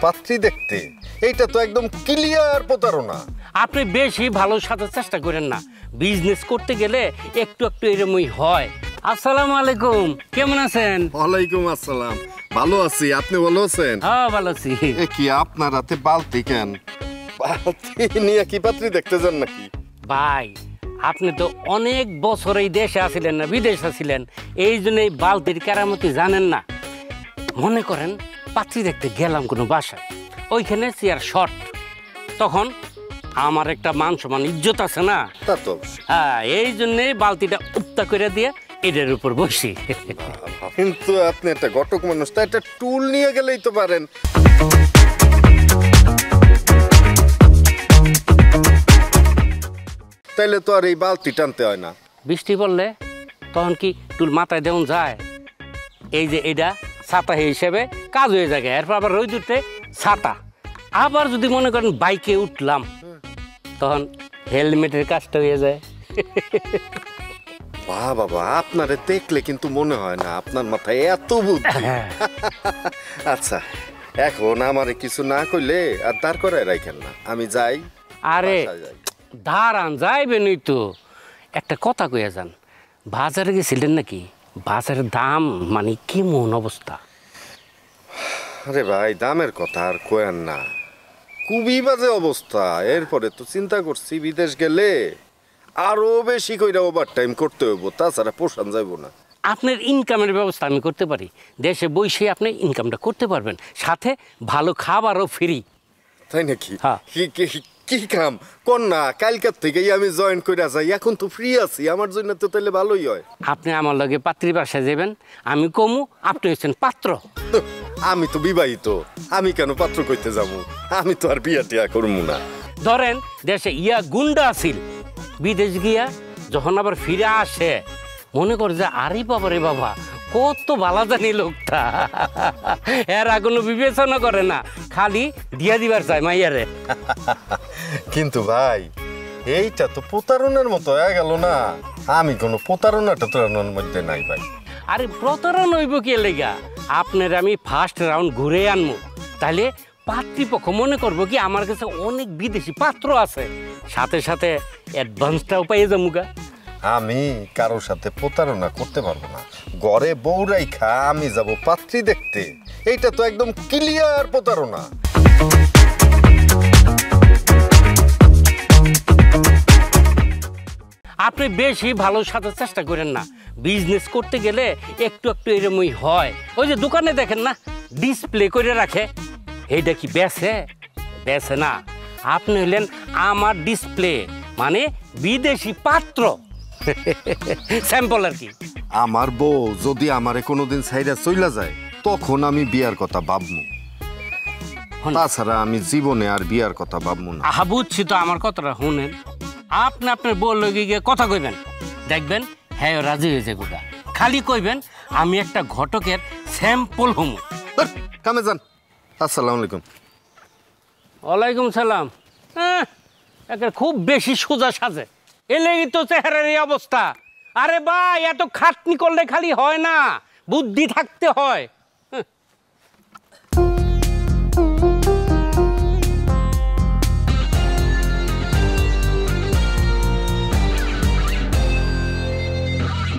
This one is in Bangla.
পাত্রী দেখতে, এইটা তো একদম ক্লিয়ার প্রতারণা। আপনি বেশি ভালো সাজার চেষ্টা করেন না, বিজনেস করতে গেলে একটু একটু এরমই হয়। আসসালামু আলাইকুম, কেমন আছেন? ওয়ালাইকুম আসসালাম, ভালো আছি, আপনি ভালো আছেন? হ্যাঁ ভালো আছি। এ কি আপনার হাতে বালতি কেন? বালতি নিয়ে কি পাত্রী দেখতে যান নাকি? ভাই আপনি তো অনেক বছর এই দেশে আছিলেন না বিদেশে ছিলেন, এই জন্য এই বালতির কেরামতি জানেন না। মনে করেন পাত্রী দেখতে গেলাম কোনো বাসায়, ওইখানে চেয়ার শর্ট, তখন আমার একটা মান সম্মান ইজ্জত আছে না, তা তো হ্যাঁ, এই জন্যে বালতিটা উত্তা করে দিয়ে এটার উপর বসি। কিন্তু আপনি একটা ঘটক মানুষ, তা একটা টুল নিয়ে গেলেই তো পারেন। তাইলে তো আর এই বালতি টানতে হয় না। বৃষ্টি পড়লে তখন কি টুল মাথায় দেওয়া যায়? এই যে এটা ছাতা হিসেবে কাজ হয়ে যায়, এরপর আবার রোদ উঠতে ছাতা। আবার যদি মনে করেন বাইকে উঠলাম, তখন হেলমেটের কাজটা হয়ে যায়। বাহ বাবা, আপনারে দেখলে কিন্তু মনে হয় না আপনার মাথায় এত বুদ্ধি। আচ্ছা, এখন আমারে কিছু না কইলে আর দাঁড় করায় রাখেন না, আমি যাই। আরে দাঁড়ান, যাইবেনই তো। একটা কথা কইয়া যান, বাজারে গেছিলেন নাকি? বাজারের দাম মানে কেমন অবস্থা? আরে ভাই, দামের কথা আর কোয়েন না, খুবই বাজে অবস্থা। এরপরে তো চিন্তা করছি বিদেশ গেলে আরো বেশি কইরা ওভার টাইম করতে হইব, তাছাড়া পোষান যাইব না। আপনার ইনকামের ব্যবস্থা আমি করতে পারি, দেশে বসে আপনি ইনকামটা করতে পারবেন, সাথে ভালো খাবারও ফ্রি। তাই নাকি? হ্যাঁ। কি কাম কোন না, কালকার থেকেই আমি জয়েন করে যাই, এখন তো ফ্রি আছি, আমার জন্য তো তাহলে ভালোই হয়। আপনি আমার লগে পাত্রী বাসায় যাবেন, আমি কমু, আপনি হচ্ছেন পাত্র। আমি তো বিবাহিত, আমি কেন পাত্র কইতে যাবো? আমি তো আর বিয়া টিয়া করবো না। ধরেন দেশে ইয়া গুন্ডা আছিল, বিদেশ গিয়া যখন আবার ফিরে আসে মনে করে যে আরে বাবা রে বাবা, কত ভালো জানি লোকটা, এর কোনো বিবেচনা করে না, খালি দিয়া দিবার চায় মাইয়ারে। কিন্তু ভাই, এইটা তো প্রতারণার মতো হয়ে গেল না। আমি কোনো প্রতারণাটা তোরানোর মধ্যে নাই ভাই। আরে প্রতারণা হইব কি লেগা? আপনার আমি ফার্স্ট রাউন্ড ঘুরে আনবো, তাহলে পাত্রীপক্ষ মনে করবো কি আমার কাছে অনেক বিদেশি পাত্র আছে, সাথে সাথে অ্যাডভান্সটাও পাইয়ে যামুগা। আমি কারোর সাথে প্রতারণা করতে পারবো না, ঘরে বউ রাইখা আমি যাব পাত্রী দেখতে, এইটা তো একদম ক্লিয়ার প্রতারণা। আপনি বেশি ভালো সাজার চেষ্টা করেন না, বিজনেস করতে গেলে একটু একটু এরমই হয়। ওই যে দোকানে দেখেন না ডিসপ্লে করে রাখে, এইটা কি বেছে? বেছে না, আপনি হলেন আমার ডিসপ্লে, মানে বিদেশি পাত্র, স্যাম্পল আর কি। আমার বউ যদি আমারে কোনোদিন ছাইরা চইলা যায়, তখন আমি বিয়ার কথা ভাববো, তাছাড়া আমি জীবনে আর বিয়ার কথা ভাববো না। আহা বুঝছি তো, আমার কথাটা শুনেন। আপনি আপনার বউ লগে গিয়ে কথা কইবেন, দেখবেন হ্যাঁ রাজি হয়ে যাবে, খালি কইবেন আমি একটা ঘটকের স্যাম্পল হমু। কামে যান। আসসালামু আলাইকুম। ওয়ালাইকুম সালাম। একটা খুব বেশি সোজা সাজে, এলেই তো চেহারার এই অবস্থা। আরে ভাই, এত খাটনি করলে খালি হয় না, বুদ্ধি থাকতে হয়।